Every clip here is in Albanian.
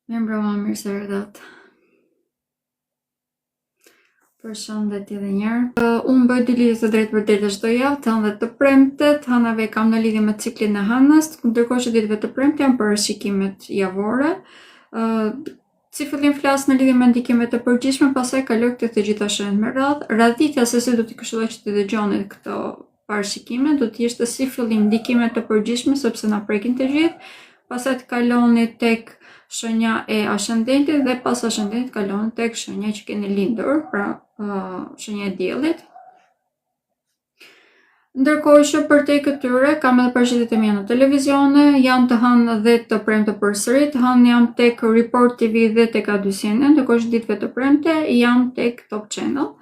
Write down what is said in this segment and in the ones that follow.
Mirëmbrëma, mirë se erdhët. Përshëndetje edhe një herë. Unë bëj 2 lidhje të drejtë për drejtë çdo javë, të hënë dhe të premtet. Hënave kam në lidhje me ciklin e hënës, ndërkohë që ditëve të premte janë për shikimet javore. Si fillim flas në lidhje me ndikimet e përgjithshme, pastaj kaloj këtë të gjitha shenjat me radhë. Radhitja se si do t'i këshilloj që të dëgjoni këto parashikime do të ishte si fillim ndikimet të përgjithshme sepse na prekin të gjithë, pastaj të kaloni tek shenja e ascendentit dhe pas ascendentit kalon tek shenja që keni lindur, pra shenja e diellit. Ndërkohë që përtej këtyre kam edhe parashikjet e mia në televizione, janë të hënë dhe të premte përsëri. Të hënë jam tek Report TV dhe tek A2CNN, ndërkohë që ditëve të premte jam tek Top Channel.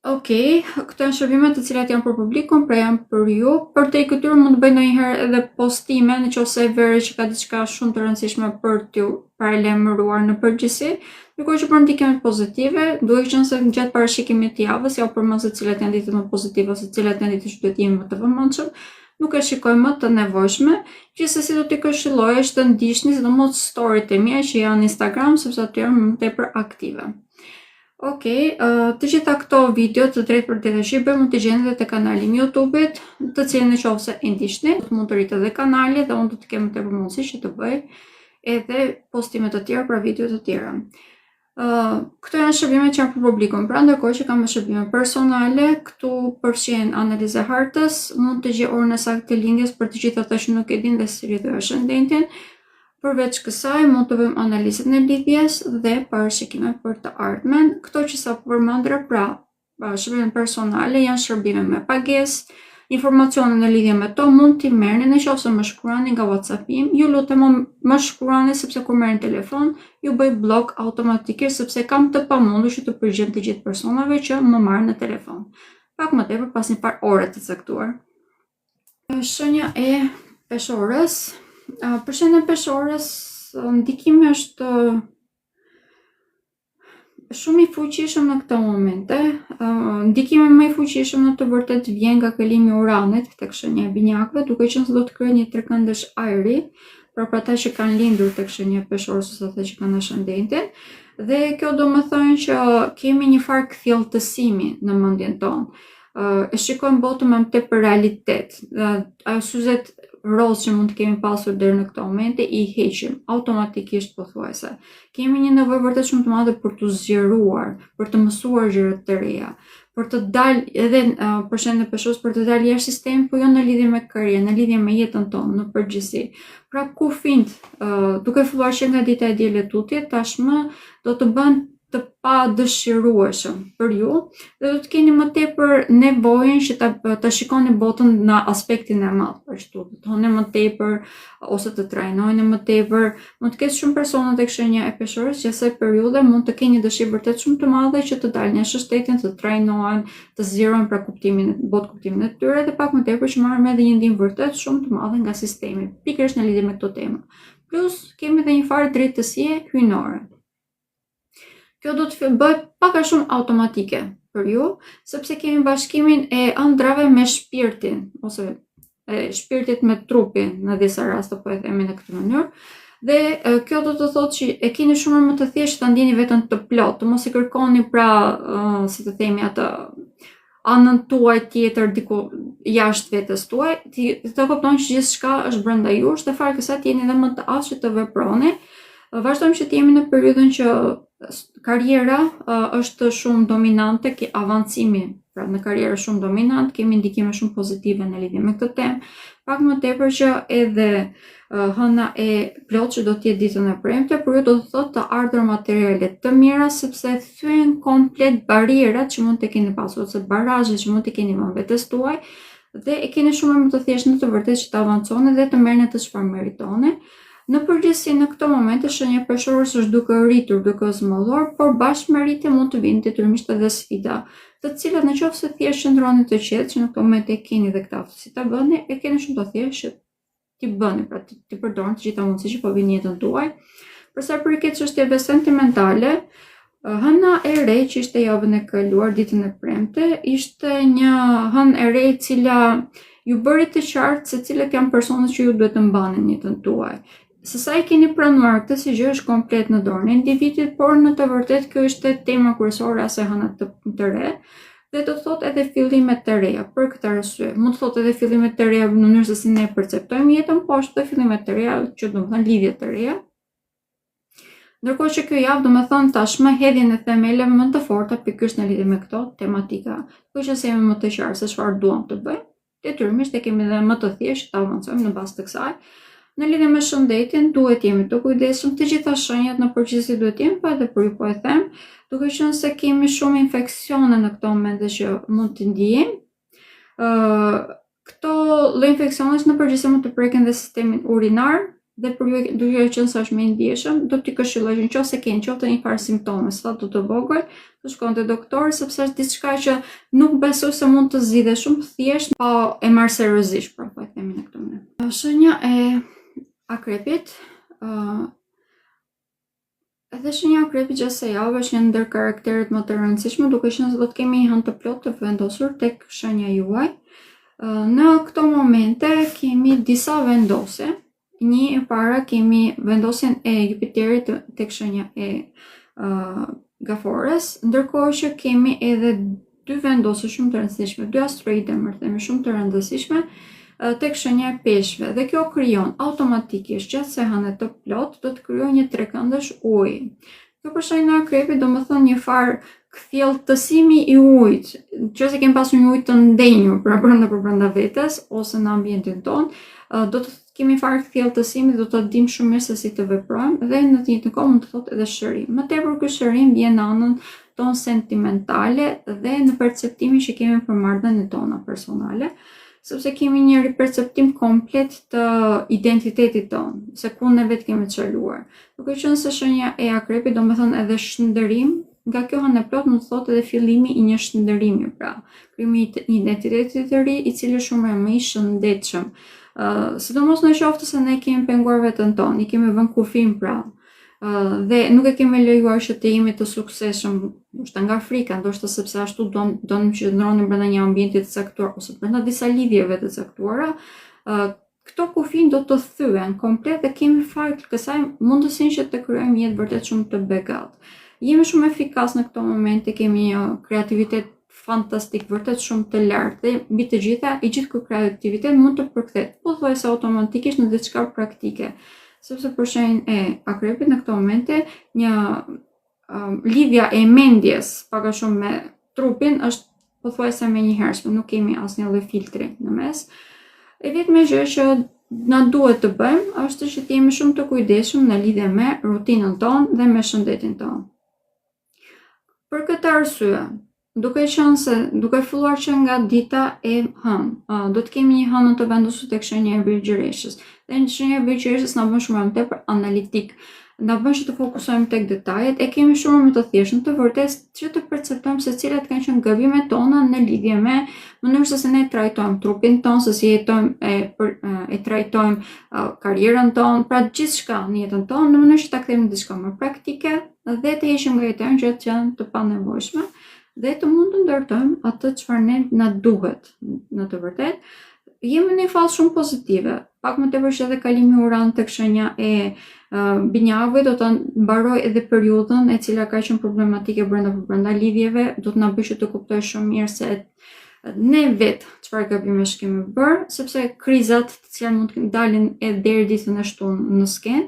Okej, këto janë shërbimet të cilat janë për publikun, pra janë për ju. Përtej këtyre mund të bëj ndonjëherë edhe postime nëse vere që ka diçka shumë të rëndësishme për t'ju paralajmëruar në përgjithësi. Ndërkohë që për ndikimet pozitive, duhet qenë se gjatë parashikimit të javës, ja u përmend se cilat janë ditët më pozitive ose cilat janë ditët që duhet jemi më të vëmendshëm, nuk e shikoj më të nevojshme. Gjithsesi do t'i këshilloj është të ndiqni sidomos storyt e mia që janë në Instagram, sepse aty jam më tepër aktive. Okej, të gjitha këto video të drejtë për drejtë shqipe mund t'i gjeni edhe te kanali im YouTube-it, të cilin nëse e ndiqni, mund të rritë edhe kanali dhe unë do të kem tepër mundësi që të bëj edhe postime të tjera për video të tjera. Këto janë shërbimet që janë për publikun, pra ndërkohë që kam shërbime personale, këtu përfshihen analizë hartës, mund të gjej orën e saktë të lindjes për të gjithë ata që nuk e dinë dhe si rritoj ascendentin. Përveç kësaj, mund të bëjmë analizën e lidhjes dhe parashikime për të ardhmen. Këto që sa përmendra, pra shërbime personale janë shërbime me pagesë. Informacione në lidhje me to mund t'i merrni nëse më shkruani nga WhatsApp-im. Ju lutem më shkruani sepse kur merrni telefon, ju bëj blok automatikisht sepse kam të pamundur që të përgjigjem të gjithë personave që më marrin në telefon. Pak më tepër pas një par ore të caktuar. Shenja e peshorës. Për shenjën e peshorës, ndikimi është shumë i fuqishëm në këto momente. Ndikimi më i fuqishëm në të vërtetë vjen nga kalimi i Uranit tek shenja e binjakëve, duke qenë se do të krijojë një trekëndësh ajri për ata që kanë lindur tek shenja e peshorës ose ata që kanë ascendentin. Dhe kjo do të thonë që kemi një farë kthjelltësimi në mendjen tonë. E shikojmë botën më tepër realitet. Syzet rozë që mund të kemi pasur deri në këto momente i heqim automatikisht pothuajse. Kemi një nevojë vërtet shumë të madhe për të zgjeruar, për të mësuar gjëra të reja, për të dalë edhe për shembull peshos për të dalë jashtë sistemit, por jo në lidhje me karrierën, në lidhje me jetën tonë në përgjithësi. Pra kufijt, duke filluar që nga dita e diellit tutje, tashmë do të bën të pa dëshirueshëm për ju dhe do të keni më tepër nevojën që ta shikoni botën në aspektin e madh, për çdo të thonë më tepër ose të trajnojnë më tepër. Mund të ketë shumë persona tek shenja e peshorës që asaj periudhe mund të kenë një dëshirë vërtet shumë të madhe që të dalin në shtetin, të trajnohen, të zgjerojnë pra kuptimin e tyre dhe pak më tepër që marrin edhe një ndihmë vërtet shumë të madhe nga sistemi, pikërisht në lidhje me këtë temë. Plus kemi edhe një farë drejtësie hyjnore. Kjo do të bëhet pak a shumë automatike për ju, sepse kemi bashkimin e ëndrave me shpirtin, ose shpirtit me trupin në disa raste, po e themi në këtë mënyrë. Dhe kjo do të thotë që e keni shumë më të thjeshtë ta ndjeni veten të plotë, të mos i kërkoni pra, si të themi atë anën tuaj tjetër diku jashtë vetes tuaj, të kuptoni që gjithçka është brenda jush dhe fare kësaj të jeni edhe më të aftë që të veproni. Vazhdojmë që të jemi në periudhën që karriera është shumë dominante, ke avancimi pra në karrierë shumë dominant, kemi ndikime shumë pozitive në lidhje me këtë temë, pak më tepër që edhe hëna e plot që do të jetë ditën e premte, por jo do të thotë të ardhur materiale të mira sepse thyen komplet barierat që mund të keni pasur ose barazhet që mund të keni më vetes tuaj dhe e keni shumë më të thjeshtë në të vërtetë që të avanconi dhe të merrni atë çfarë meritoni. Në përgjithësi në këto momente shenja e peshorës është duke rritur, duke zhmolluar, por bashkë me rritje mund të vinë detyrimisht edhe sfida, të cilat nëse thjesht qëndroni të qetë, që në këto momente keni dhe këtë aftësi ta bëni, e keni shumë të thjeshtë që t'i bëni, pra t'i përdorni të gjitha mundësitë që po vinë jetën tuaj. Për sa përket çështjeve sentimentale, hëna e re që ishte javën e kaluar, ditën e premte, ishte një hënë e re e cila ju bëri të qartë se cilët janë personat që ju duhet të mbani në jetën tuaj. Se sa I keni pranuar këtë si gjë është komplet në dorën e individit, por në të vërtetë kjo është tema kryesore e hënat të re, dhe do të thotë edhe fillimet të reja. Për këtë arsye, mund të thotë edhe fillimet të reja në mënyrë se si ne perceptojmë jetën, po ashtu edhe fillimet të reja, që do të thonë lidhjet të reja. Ndërkohë që kjo javë do të thonë tashmë hedhjen e themeleve më të forta pikërisht në lidhje me këto tematika. Kjo që se jemi më të qartë se çfarë duam të bëjmë, detyrimisht e kemi edhe më të thjeshtë të avancojmë në bazë të kësaj. Në lidhje me shëndetin, duhet jemi të kujdesshëm, të gjitha shenjat në përgjithësi duhet jemi, po edhe për ju po e them, duke qenë se kemi shumë infeksione në këto momente që mund të ndijemi. Këto lloj infeksionesh në përgjithësi mund të prekin dhe sistemin urinar, dhe për ju duke qenë sa është më I ndjeshëm, do t'i këshilloj nëse keni qoftë një farë simptome, sa të vogël, të shkoni te doktori sepse është diçka që nuk besoj se mund të zgjidhet shumë thjesht, pa e marrë seriozisht, po e themi në këtë mënyrë. Shenja e akrepit, edhe shenja e akrepit gjatë javës është një ndër karakteret më të rëndësishme, duke qenë se do të kemi një hënë të plotë të vendosur tek shenja juaj. Në këto momente kemi disa vendosje. Një e para kemi vendosjen e Jupiterit tek shenja e Gafores, ndërkohë që kemi edhe dy vendosje shumë të rëndësishme, dy asteroide më themi shumë të rëndësishme tek shenja e Peshqve, dhe kjo krijon automatikisht gjatë sehanit të plot do të krijojë një trekëndësh uji. Kjo për shenjën e Akrepit do të thonë një farë kthjelltësimi I ujit, nëse kemi pasur një ujë të ndenjur pra brenda vetes ose në ambientin ton, do të kemi farë kthjelltësimi, do të dimë shumë mirë se si të veprojmë dhe në të njëjtën kohë mund të thotë edhe shërim. Më tepër ky shërim vjen në anën tonë sentimentale dhe në perceptimin që kemi për marrëdhëniet tona personale, sepse kemi një riperceptim komplet të identitetit tonë, se ku ne vetë kemi çeluar. Duke qenë se shenja e Akrepit do të thonë edhe shndërim, nga kjo hënë e plot mund të thotë edhe fillimi I një shndërimi, pra krijimi I një identiteti të ri I cili është shumë më I shëndetshëm. Sidomos në qoftë se ne kemi penguar veten tonë, I kemi vënë kufim pra, dhe nuk e kemi lejuar që të jemi të suksesshëm, ndoshta nga frika, ndoshta sepse ashtu donim që ndronim brenda një ambienti të caktuar ose brenda disa lidhjeve të caktuara, këto kufij do të thyen komplet dhe kemi fare të kësaj mundësinë që të krijojmë jetë vërtet shumë të begatë. Jemi shumë efikas në këto momente, kemi një kreativitet fantastik, vërtet shumë të lartë dhe mbi të gjitha, I gjithë ky kreativitet mund të përkthehet pothuajse automatikisht në diçka praktike. Sepse për shenjën e Akrepit në këto momente një lidhja e mendjes pak a shumë me trupin është pothuajse menjëhershme, nuk kemi asnjë lloj filtri në mes. E vetmja gjë që na duhet të bëjmë është që të jemi shumë të kujdesshëm në lidhje me rutinën tonë dhe me shëndetin tonë. Për këtë arsye, duke filluar që nga dita e hënë, do të kemi një hënë të vendosur tek shenja e Virgjëreshës. Dhe në shenja e Virgjëreshës na bën shumë më tepër analitik, na bën që të fokusojmë tek detajet, e kemi shumë më të thjeshtë në të vërtetë që të perceptojmë se cilat kanë qenë gabimet tona në lidhje me mënyrën se ne trajtojmë trupin ton, se si jetojmë e trajtojmë karrierën tonë, pra gjithçka në jetën tonë në mënyrë që ta kthejmë në diçka më praktike dhe të heqim nga jeta gjërat që janë të panevojshme dhe të mund të ndërtojmë atë çfarë ne na duhet. Në të vërtetë jemi në një fazë shumë pozitive. Pak më tepër që edhe kalimi Uran tek shenja e Binjakut do ta mbaroj edhe periudhën e cila ka qenë problematike brenda lidhjeve, do të na bëjë që të kuptojë shumë mirë se ne vetë çfarë gabimesh kemi bërë, sepse krizat të cilat mund të dalin edhe deri ditën e shtunë në skenë,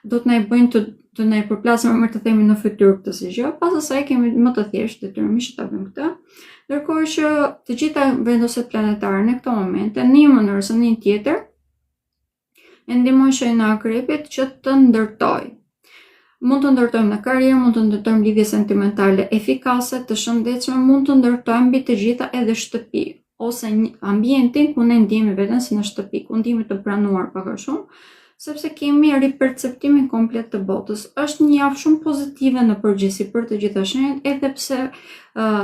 do të na bëjnë të na përplasim më të themi në fytyrë këtë si gjë, pas asaj kemi më të thjeshtë detyrimisht që ta bëjmë këtë. Ndërkohë që të gjitha vendosjet planetare në këto momente, në një mënyrë ose në një tjetër, e ndihmojnë shenjën e Akrepit që të ndërtojë. Mund të ndërtojmë në karrierë, mund të ndërtojmë lidhje sentimentale efikase, të shëndetshme, mund të ndërtojmë mbi të gjitha edhe shtëpi ose një ambientin ku ne ndjehemi veten si në shtëpi, ku ndjehemi të pranuar pak a shumë, sepse kemi riperceptimin komplet të botës. Është një javë shumë pozitive në përgjithësi për të gjitha shenjat, edhe pse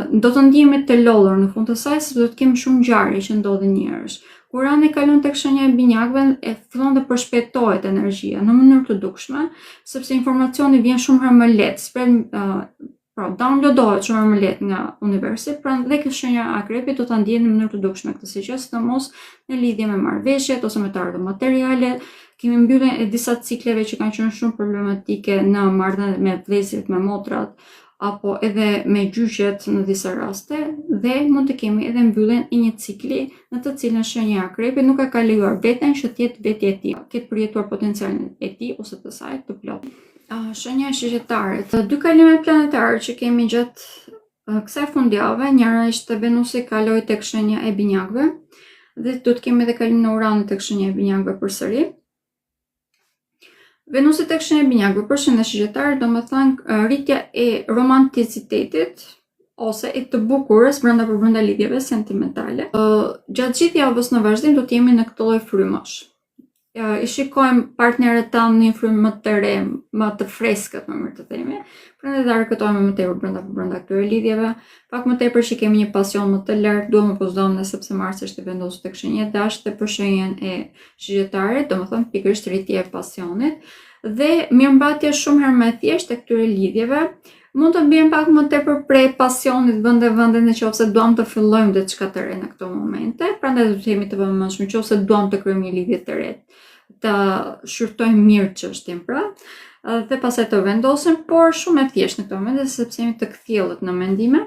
do të ndjehemi të lodhur në fund të saj, sepse do të kemi shumë ngjarje që ndodhin njerëz. Kur Urani kalon tek shenja e Binjakëve, e fillon të përshpejtohet energjia në mënyrë të dukshme, sepse informacioni vjen shumë herë më lehtë, downloadohet shumë më lehtë nga universi, prandaj kjo shenja e Akrepit do ta ndjejë në mënyrë të dukshme këtë si gjë, sidomos në lidhje me marrëveshjet ose me të ardhmë materiale. kemi mbylljen e disa cikleve që kanë qenë shumë problematike në marrëdhënie me vëllezërit, me motrat, apo edhe me gjyqet në disa raste, dhe mund të kemi edhe mbylljen e një cikli në të cilën shenja e akrepit nuk e ka lejuar veten që të jetë vetja e tij, ketë përjetuar potencialin e tij ose të saj të plotë. Shenja e shigjetarit. Dy kalimet planetare që kemi gjatë kësaj fundjavë, njëra ishte Venusi kaloi tek shenja e binjakëve, dhe do të kemi edhe kalimin e Uranit tek shenja e binjakëve përsëri. Venusi tek shenja e binjakëve për shenjën e shigjetarit, domethënë rritja e romanticitetit ose e të bukurës brenda lidhjeve sentimentale. Gjatë gjithë javës në vazhdim do të jemi në këtë lloj frymash. I shikojmë partnerët tanë në një frymë më të re, më të freskët, më mirë të themi. Prandaj do argëtohemi më tepër brenda këtyre lidhjeve, pak më tepër që kemi një pasion më të lartë, duam apo s'duam, sepse Marsi është i vendosur tek shenja e dashit dhe për shenjën e shigjetarit, domethënë pikërisht rritja e pasionit dhe mirëmbajtja shumë herë më e thjeshtë të këtyre lidhjeve. Mund të mbijmë pak më tepër prej pasionit vende nëse duam të fillojmë diçka të re në këto momente, prandaj do të jemi të vëmendshëm nëse duam të krijojmë një lidhje të re, të shqyrtojmë mirë çështjen pra, dhe pastaj të vendosim, por shumë e thjeshtë në këto momente sepse jemi të kthjellët në mendime.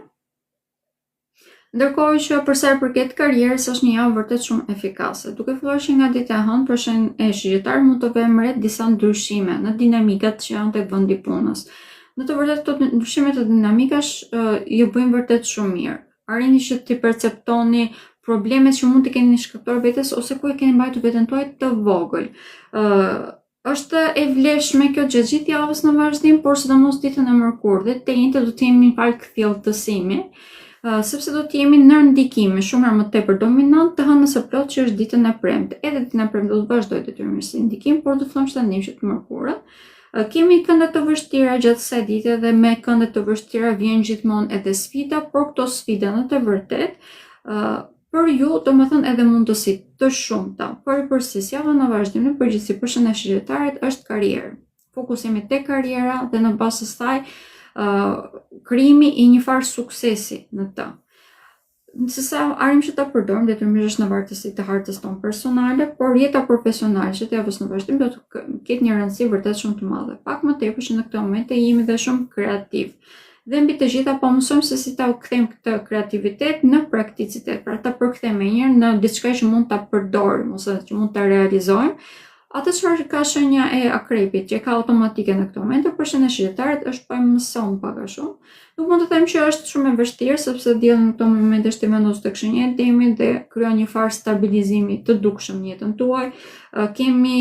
Ndërkohë që për sa i përket karrierës është një javë vërtet shumë efikase. Duke filluar që nga dita e hënë, për shenjën e shigjetarit mund të vëmë re disa ndryshime në dinamikat që janë tek vendi i punës. Në të vërtetë këto ndryshime të dinamikash ju bëjnë vërtet shumë mirë. Arrini që të perceptoni problemet që mund të keni një shkaktor vetes ose ku e keni mbajtur veten tuaj të vogël. Është e vlefshme kjo gjatë gjithë javës në vazhdim, por sidomos ditën e mërkurët, të njëjtën do të jemi një farë kthjellëtësimi, sepse do të jemi në ndikime shumë herë më tepër dominant të hënës së plotë që është ditën e premte. Edhe ditën e premte do të vazhdojë detyrimisht si ndikim, por do të fillojmë të ndihmë që të mërkurën. Kemi kënde të vështira gjatë kësaj dite dhe me kënde të vështira vjen gjithmonë edhe sfida, por këto sfida në të vërtetë për ju domethënë edhe mundësi të shumta. Por përgjithsisht java në vazhdim në përgjithësi për shenjën e shigjetarit është karrierë. Fokusimi tek karriera dhe në bazë të saj krijimi i një farë suksesi në të. Se sa arrim që ta përdorim detyrimisht është në vartësi të hartës tonë personale, por jeta profesionale që të javës në vazhdim do të ketë një rëndësi vërtet shumë të madhe. Pak më tepër që në këtë moment jemi dhe shumë kreativ. Dhe mbi të gjitha po mësojmë se si ta kthejmë këtë kreativitet në prakticitet, pra ta përkthejmë njëherë në diçka që mund ta përdorim ose që mund ta realizojmë. Atë çfarë ka shenja e akrepit, që ka automatike në këtë moment, për shenjën e shigjetarit është pa mëson pak a shumë. Nuk mund të them që është shumë e vështirë sepse dielli në këtë moment është i vendosur tek shenja e demit dhe krijon një farë stabilizimi të dukshëm në jetën tuaj. Kemi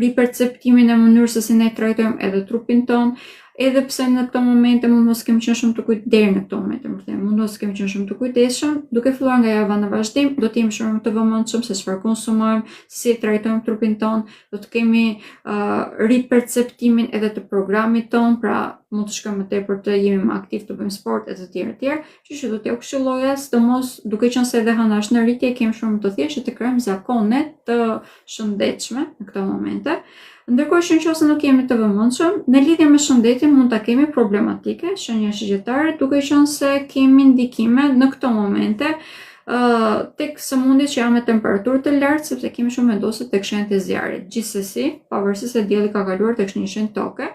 riperceptimin e mënyrës se si ne trajtojmë edhe trupin ton, edhe pse në këto momente mund mos kemi qenë shumë të kujdesshëm deri në këto momente, mund mos kemi qenë shumë të kujdesshëm, duke filluar nga java në vazhdim, do të jemi shumë të vëmendshëm se çfarë konsumojmë, si trajtojmë trupin ton, do të kemi riperceptimin edhe të programit ton, pra mund të shkojmë më tepër të jemi më aktiv, të bëjmë sport e të tjerë, që do t'ju këshilloja, sidomos duke qenë se edhe hëna është në rritje, kemi shumë të thjeshtë të krijojmë zakone të shëndetshme në këto momente. Ndërkohë që nëse nuk jemi të vëmendshëm, në lidhje me shëndetin mund ta kemi problematike, shenja shigjetare, duke qenë se kemi ndikime në këto momente tek sëmundjet që janë me temperaturë të lartë, sepse kemi shumë vendosur tek shenjat e zjarrit. Gjithsesi, pavarësisht se dielli ka kaluar tek një shenjë toke,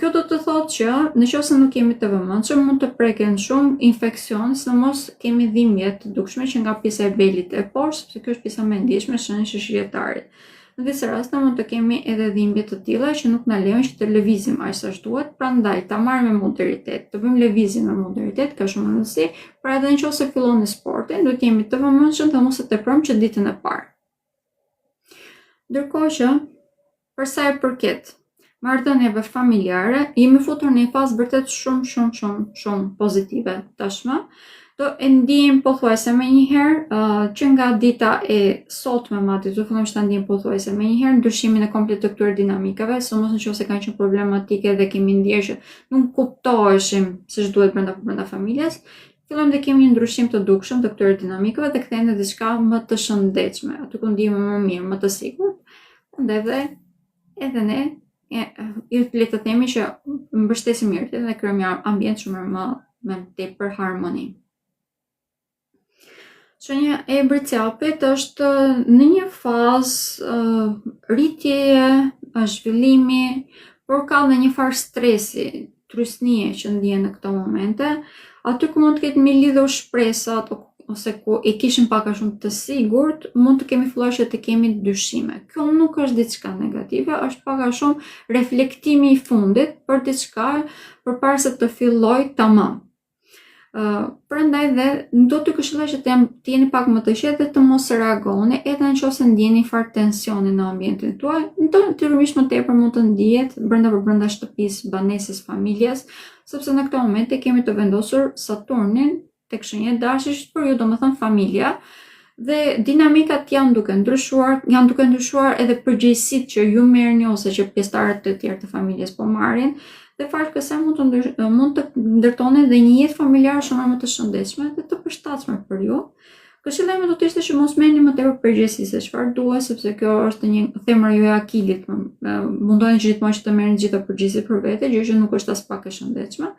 kjo do të thotë që nëse nuk jemi të vëmendshëm, mund të preken shumë infeksion, sidomos kemi dhimbje të dukshme që nga pjesa e belit e poshtë, sepse kjo është pjesa më e ndjeshme e shenjës së shigjetarit. Në disa raste mund të kemi edhe dhimbje të tilla që nuk na lejojnë që të lëvizim aq sa duhet, prandaj ta marrim me moderitet, të bëjmë lëvizje me moderitet, ka shumë rëndësi, pra edhe nëse filloni sportin, do të jemi të vëmendshëm dhe mos e teprojmë që ditën e parë. Ndërkohë që për sa i përket marrëdhënieve familjare, jemi futur në një fazë vërtet shumë pozitive tashmë. Do e ndijmë pothuajse menjëherë që nga dita e sotme madje do fillojmë të ndijmë pothuajse menjëherë ndryshimin e komplet të këtyre dinamikave, sidomos nëse kanë qenë problematike dhe kemi ndjerë që nuk kuptoheshim siç duhet brenda familjes, fillojmë të kemi një ndryshim të dukshëm të këtyre dinamikave dhe kthehemi në diçka më të shëndetshme, aty ku ndihemi më mirë, më të sigurt. Prandaj edhe ne le të themi që mbështesim mirë dhe krijojmë një ambient shumë më tepër harmoni. Shenja e Bricjapit është në një fazë rritjeje, zhvillimi, por ka dhe një farë stresi, trysnie që ndjen në këto momente. Aty ku mund të ketë mi lidhur shpresat ose ku e kishim pak a shumë të sigurt, mund të kemi filluar që të kemi dyshime. Kjo nuk është diçka negative, është pak a shumë reflektimi i fundit për diçka përpara se të fillojë tamam. Prandaj dhe do t'ju këshilloj që të jeni pak më të qetë dhe të mos reagoni edhe nëse ndjeni farë tensioni në ambientin tuaj. Natyrisht më tepër mund të ndihet brenda shtëpisë, banesës, familjes, sepse në këto momente kemi të vendosur Saturnin tek shenja e dashurisë për ju, domethënë familja, dhe dinamikat janë duke ndryshuar edhe përgjegjësitë që ju merrni ose që pjesëtarët e tjerë të familjes po marrin. Dhe fakt kësaj mund të ndërtoni dhe një jetë familjare shumë më të shëndetshme dhe të përshtatshme për ju. Këshilla ime do të ishte që mos merrni më tepër përgjegjësi se çfarë duhet, sepse kjo është një themër juaj akilit. Mundoheni gjithmonë që të merrni gjitha përgjegjësitë për vete, gjë që nuk është as pak e shëndetshme.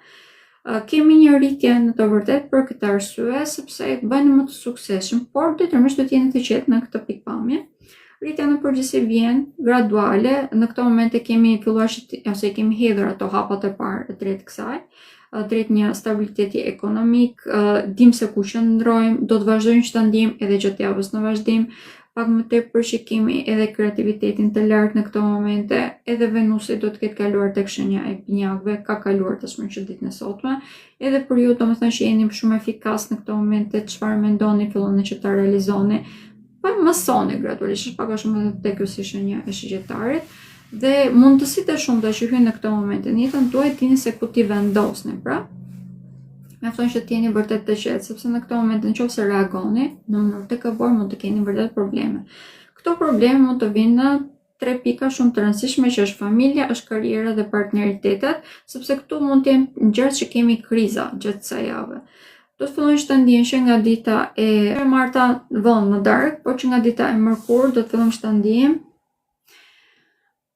Kemi një rritje në të vërtetë për këtë arsye, sepse bëni më të suksesshëm, por detyrimisht do të jeni të qetë në këtë pikpamje. Rritja në përgjithësi vjen graduale. Në këto momente kemi filluar ose kemi hedhur ato hapat e parë drejt kësaj, drejt një stabiliteti ekonomik, dim se ku qëndrojmë, do të vazhdojmë që ta ndjejmë edhe gjatë javës në vazhdim. Pak më tepër që kemi edhe kreativitetin të lartë në këto momente, edhe Venusi do të ketë kaluar tek shenja e binjakëve, ka kaluar tashmë që ditën e sotme. Edhe për ju domethënë që jeni shumë efikas në këto momente, çfarë mendoni filloni që ta realizoni. Pa mësoni gradualisht, është pak a shumë edhe tek kjo si shenja e Shëgjetarit, dhe mundësitë e shumta që hyjnë në këto momente në jetën tuaj dini se ku ti vendosni, pra mjafton që të jeni vërtet të qetë, sepse në këto momente nëse reagoni në mënyrë të gabuar mund të keni vërtet probleme. Këto probleme mund të vinë në 3 pika shumë të rëndësishme, që është familja, është karriera dhe partneritetet, sepse këtu mund të jenë gjërat që kemi kriza gjatë kësaj jave. Do të fillojnë që të ndjen që nga dita e marta vonë në darkë, por që nga dita e mërkurë do të fillojnë që të ndjen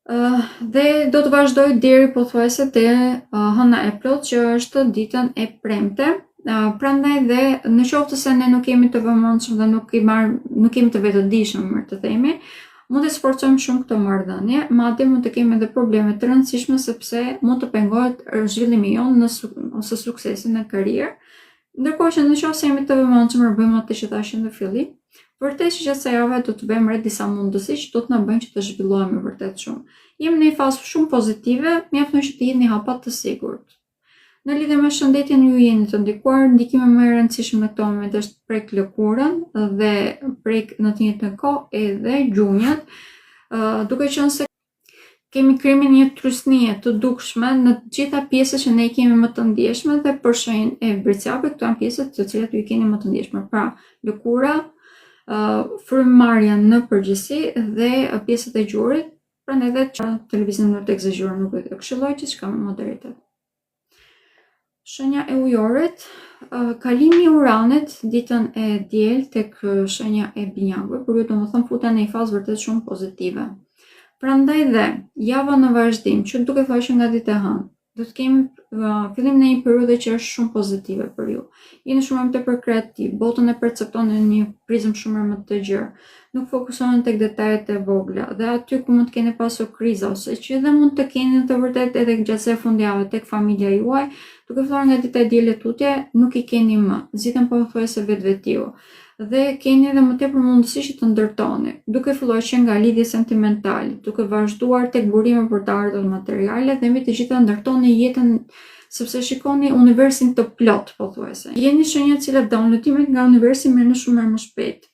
dhe do të vazhdoj deri pothuajse te hëna e plot, që është ditën e premte. Prandaj dhe në qoftë se ne nuk jemi të vëmendshëm dhe nuk jemi të vetëdijshëm, të themi, mund të sforcojmë shumë këtë marrëdhënie, madje mund të kemi edhe probleme të rëndësishme sepse mund të pengohet zhvillimi jonë ose suksesi në karrierë. Ndërkohë që nëse jemi të vëmendshëm, bëjmë atë që thashë në fillim, vërtet që gjatë kësaj jave do të bëjmë re disa mundësi që do të na bëjnë që të zhvillohemi vërtet shumë. Jemi në një fazë shumë pozitive, mjafton që të jeni hapa të sigurt. Në lidhje me shëndetin ju jeni të ndikuar, ndikimi më i rëndësishëm në këto momente është prek lëkurën dhe prek në të njëjtën kohë edhe gjunjët, duke qenë se kemi krimin një trysnie të dukshme në gjitha pjesët që ne kemi më të ndjeshme, dhe për shenjën e Bricjapit këto janë pjesët të cilat ju keni më të ndjeshme, pra lëkura, frymëmarrja në përgjithësi dhe pjesët e gjurit, prandaj edhe televizionin në të egzageruar nuk e këshilloj, gjithçka me moderitet. Shenja e Ujorit, kalimi i Uranit ditën e diel tek shenja e binjakëve, por ju domethënë futen në një fazë vërtet shumë pozitive. Prandaj dhe java në vazhdim, që duke thënë nga dita e hënë, do të kemi fillim në një periudhë që është shumë pozitive për ju. Jeni shumë më tepër kreativ, botën e perceptoni në një prizëm shumë më të gjerë. Nuk fokusohen tek detajet e vogla, dhe aty ku mund të keni pasur kriza ose që edhe mund të keni të vërtet edhe gjatë fundjavës tek familja juaj, duke filluar nga dita e dielë tutje, nuk i keni më. Ziten pothuajse vetvetiu. Dhe keni edhe më tepër mundësi që të ndërtoni, duke filluar që nga lidhje sentimentale, duke vazhduar tek burime për të ardhur materiale, dhe mbi të gjitha ndërtoni jetën, sepse shikoni universin të plot pothuajse. Jeni shenja e cilat downloadimet nga universi merren shumë më shpejt.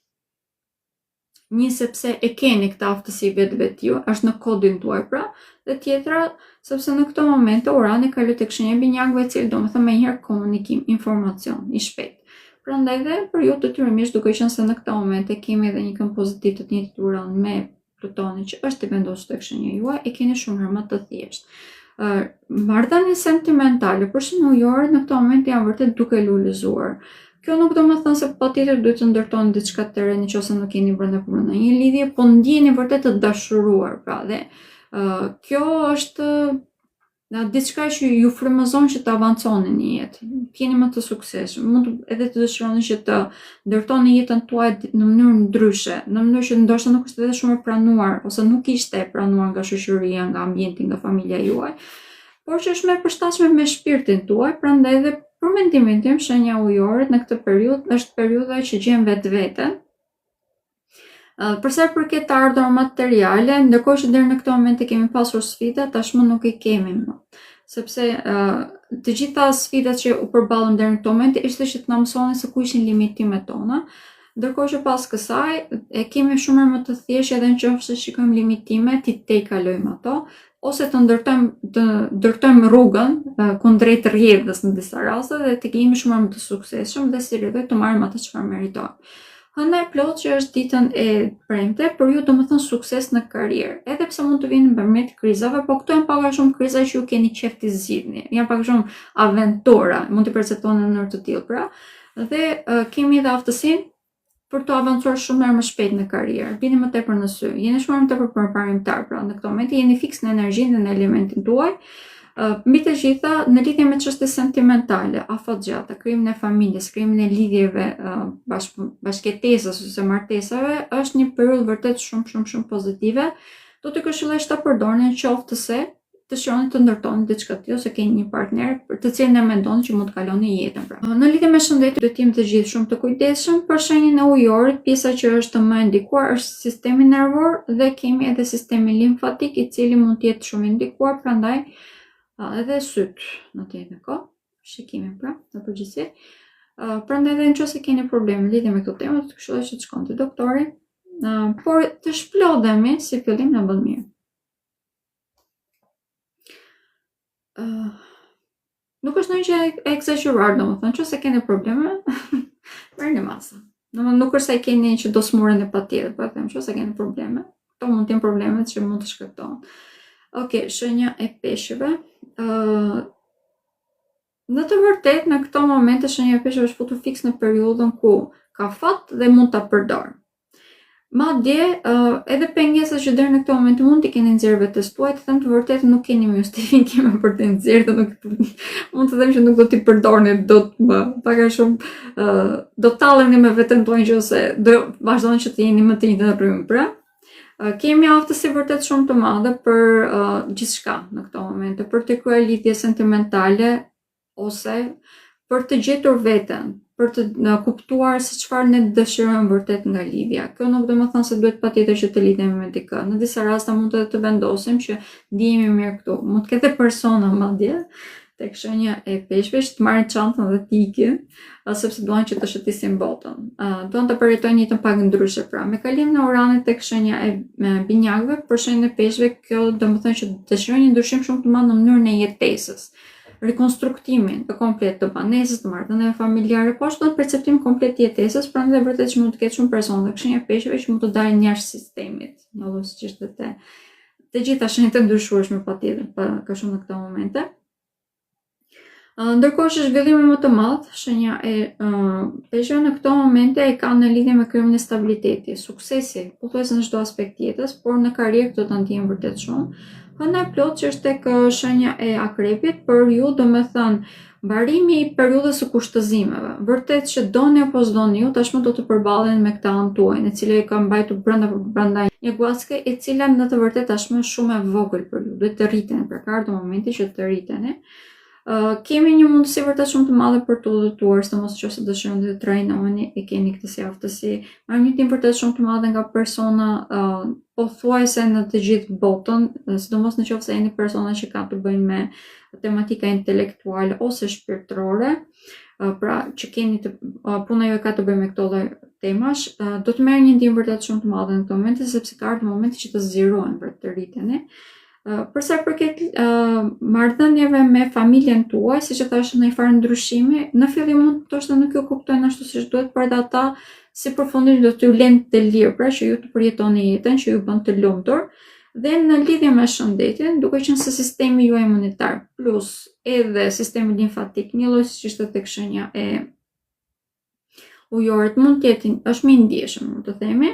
Një, sepse e keni këtë aftësi vetvetiu, është në kodin tuaj pra, dhe tjetra, sepse në këto momente Urani kaloi tek shenja e binjakëve, e cili domethënë menjëherë komunikim, informacion i shpejt. Prandaj dhe për ju detyrimisht, duke qenë se në këtë momente kemi edhe një kënd pozitiv të njëjtit Uran me Plutonin që është i vendosur tek shenja juaj, e keni shumë më të thjeshtë. Marrëdhënie sentimentale për shenjën ujore në këtë moment janë vërtet duke lulëzuar. Kjo nuk do të thënë se patjetër duhet të ndërtoni diçka të re nëse nuk jeni brenda një lidhje, po ndjeni vërtet të dashuruar, pra, dhe kjo është diçka që ju frymëzon që të avanconi në jetë, t'jeni më të suksesshëm, mund edhe të dëshironi që të ndërtoni jetën tuaj në mënyrë ndryshe, në mënyrë që ndoshta nuk është edhe shumë e pranuar ose nuk ishte e pranuar nga shoqëria, nga ambienti, nga familja juaj, por që është më e përshtatshme me shpirtin tuaj, prandaj edhe për mendimin tim shenja ujore në këtë periudhë është periudha që gjen vetveten. Përsa përket të ardhur materiale, ndërkohë që deri në këtë moment e kemi pasur sfida, tashmë nuk i kemi më. Sepse të gjitha sfidat që u përballëm deri në këtë moment ishte që të na mësonin se ku ishin limitimet tona, ndërkohë që pas kësaj e kemi shumë më të thjeshtë edhe nëse shikojmë limitimet, i tejkalojmë ato, ose të ndërtojmë rrugën kundrejt rrjedhës në disa raste dhe të jemi shumë më të suksesshëm dhe si rrjedhë të marrim atë çfarë meritojmë. Hëna e plot që është ditën e premte, për ju do më thënë sukses në karrierë, edhe pse mund të vinë përmet krizave, po këto janë pak a shumë kriza që ju keni qef t'i zgjidhni, janë pak a shumë aventura, mund t'i perceptoni në mënyrë të tillë pra, dhe kemi edhe aftësinë për të avancuar shumë më shpejt në karrierë, vini më tepër në sy, jeni shumë më tepër përparimtar, pra në këtë moment jeni fiks në energjinë dhe në elementin tuaj. Mbi të gjitha, në lidhje me çështje sentimentale, afatgjata, krijimin e familjes, krijimin e lidhjeve bashkëtesës ose martesave, është një periudhë vërtet shumë pozitive. Do të këshilloj ta përdorni qoftë se dëshironi të ndërtoni diçka tillë ose keni një partner për të cilin e mendoni që mund të kaloni jetën pra. Në lidhje me shëndetin, do të jemi të gjithë shumë të kujdesshëm për shenjën e ujorit. Pjesa që është më e ndikuar është sistemi nervor dhe kemi edhe sistemi limfatik i cili mund të jetë shumë i ndikuar, prandaj edhe syt në të njëjtën kohë, shikimin pra, në përgjithësi. Prandaj edhe nëse keni probleme lidhje me këtë temë, do të këshilloj që të shkoni te doktori, por të shplodhemi si fillim na bën mirë. Nuk është ndonjë gjë e egzageruar, domethënë, nëse keni probleme, merrni masa. Domethënë nuk është se keni që do smuren e patjetër, po them, nëse keni probleme, këto mund të jenë problemet që mund të shkaktojnë. Okej, shenja e peshqve. Në të vërtetë, në këto momente shenja e peshqve është futur fiks në periudhën ku ka fat dhe mund ta përdor. Madje edhe pengesat që deri në këtë moment mund t'i keni nxjerrë vetes tuaj, të them të vërtetë nuk keni më justifikim për të nxjerrë, mund të them që nuk do t'i përdorni dot më, pak a shumë do talleni me veten tuaj nëse do vazhdoni që të jeni më të njëjtën rrymë pra. Kemi aftësi vërtet shumë të madhe për gjithçka në këto momente, për të kryer lidhje sentimentale ose për të gjetur veten, për të kuptuar se çfarë ne dëshirojmë vërtet nga lidhja. Kjo nuk do të thënë se duhet patjetër që të lidhemi me dikë. Në disa raste mund të vendosim që ndihemi mirë këtu. Mund të ketë persona madje tek shenja e peshqve që të marrin çantën dhe të ikin, sepse duan që të shëtisin botën. Duan të përjetojnë jetën pak ndryshe pra. Me kalimin e Uranit tek shenja e binjakëve, për shenjën e peshqve, kjo do të thënë që dëshirojnë një ndryshim shumë të madh në mënyrën e jetesës. Rikonstruktimin të komplet të banesës, të marrëdhënieve familjare, po ashtu edhe perceptim komplet të jetesës, prandaj vërtet që mund të ketë shumë persona tek shenja e peshqve që mund të dalin jashtë sistemit. Domethënë siç ishte të gjitha shenjat e ndryshueshme patjetër, ka shumë në këto momente. Ndërkohë që zhvillimi më të madh, shenja e peshqve në këto momente e ka në lidhje me krijimin e stabilitetit, suksesi, pothuajse në çdo aspekt jetës, por në karrierë do ta ndjejmë vërtet shumë. Hëna e plot që është tek shenja e akrepit, për ju do me thënë mbarimi i periudhës së kushtëzimeve. Vërtet që doni apo s'doni ju, tashmë do të përballeni me këtë anë tuaj, e cila e ka mbajtur brenda një guaske, e cila në të vërtetë tashmë është shumë e vogël për ju. Duhet të rriteni, pra ka ardhur momenti që të rriteni. Kemi një mundësi vërtet shumë të madhe për të udhëtuar, sidomos nëse dëshironi të trajnoheni, e keni këtë si aftësi. Marrni një tim vërtet shumë të madhe nga persona pothuajse në të gjithë botën, sidomos nëse jeni persona që kanë të bëjnë me tematika intelektuale ose shpirtërore, pra që keni puna juaj ka të bëjë me këto lloj temash, do të merrni një ndihmë vërtet shumë të madhe në këtë moment, sepse ka ardhur momenti që të zgjerohen për të rriteni. Përsa përket marrëdhënieve me familjen tuaj, siç e thash në një farë ndryshimi, në fillim mund ndoshta nuk ju kuptojnë ashtu siç duhet, por ata si përfundim do t'ju lënë të lirë, pra që ju të përjetoni jetën që ju bën të lumtur. Dhe në lidhje me shëndetin, duke qenë se sistemi juaj imunitar plus edhe sistemi limfatik, një lloj siç ishte tek shenja e ujorit, mund të jetë është më i ndjeshëm, mund të themi.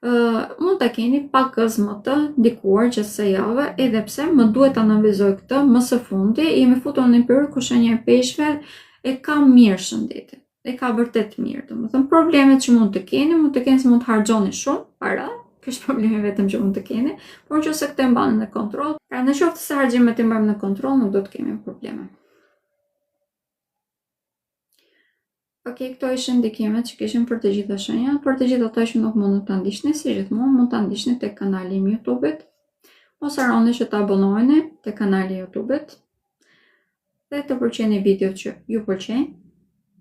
mund ta keni pak më të ndikuar gjatë kësaj jave, edhe pse më duhet ta analizoj këtë më së fundi. Jemi futur në një periudhë ku shenja e peshqve e ka mirë shëndetin. E ka vërtet mirë, domethënë problemet që mund të keni se mund të harxhoni shumë para. Kjo është problemi vetëm që mund të keni, por nëse këtë e mbani në kontroll, pra në qoftë se harxhimet i mbajmë në kontroll, nuk do të kemi probleme. Okej, këto ishin ndikimet që kishim për të gjitha shenjat. Për të gjithë ata që nuk mund të ndiqni, si gjithmonë mund ta ndiqni tek kanali im YouTube-it. Mos harroni që të abonoheni tek kanali i YouTube-it dhe të përqeni videot që ju pëlqejnë.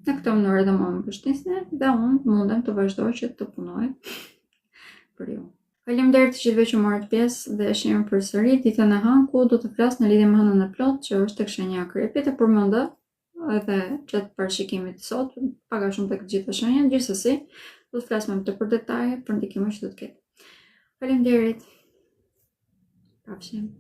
Në këtë mënyrë edhe më mbështesni dhe unë mundem të vazhdoj që të punoj për ju. Faleminderit të gjithëve që morët pjesë dhe shihemi përsëri ditën e hënë ku do të flas në lidhje me hënën e plotë që është tek shenja e akrepit e përmenda edhe gjatë parashikimit të sot, pak a shumë tek të gjitha shenjat, gjithsesi do të flasim më për detaje për ndikimet që do të ketë. Faleminderit. Pafshim.